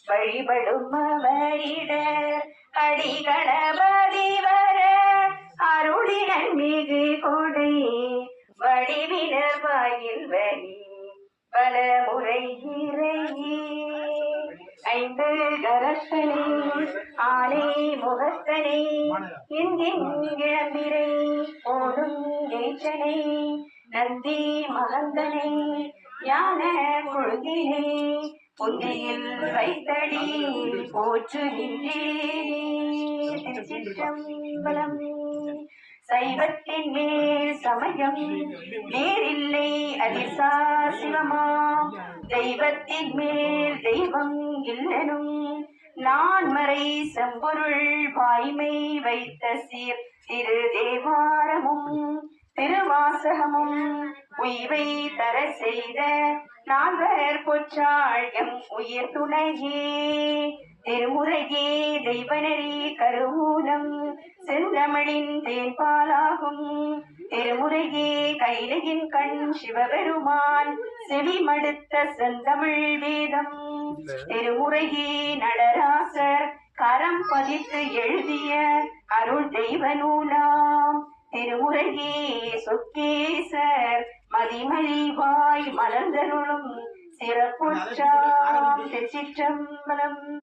வழிபடும் அவரிடர் அடிகணபதி வர அருளினன் மிகு கொடை வடிவினர் வாயில் வழி பல முறை இறையே ஐந்து கரத்தனை ஆனை முகத்தனை இங்கிழம்பிரை ஓடும் ஏற்றனை நந்தி மகந்தனை ஞான கொள்கினை புந்தியில் வைத்தடி போற்றுகின்றேன். சைவத்தின் மேல் சமயம் நேரில்லை அதிர்சா சிவமாம் தெய்வத்தின் மேல் தெய்வம் இல்லனும் நான்மறை செம்பொருள் வாய்மை வைத்த சீர் திரு தேவாரமும் திருவாசகமும் உய்வை தர செய்த நால்வர் பொற்றாழ்யம் உயிர் துணையே திருமுறையே தெய்வநெறி கருவூலம் செந்தமிழின் தேன்பாலாகும் திருமுறையே கைலையின் கண் சிவபெருமான் செவிமடுத்த செந்தமிழ் வேதம் திருமுறையே நடராசர் கரம் பதித்து எழுதிய அருள் தெய்வ நூலாம் திருமுறையே சொக்கேசர் மதிமலிவாய் மலர்ந்தருளும் சிறப்புற்றாம் திருச்சிற்றம்பலம்.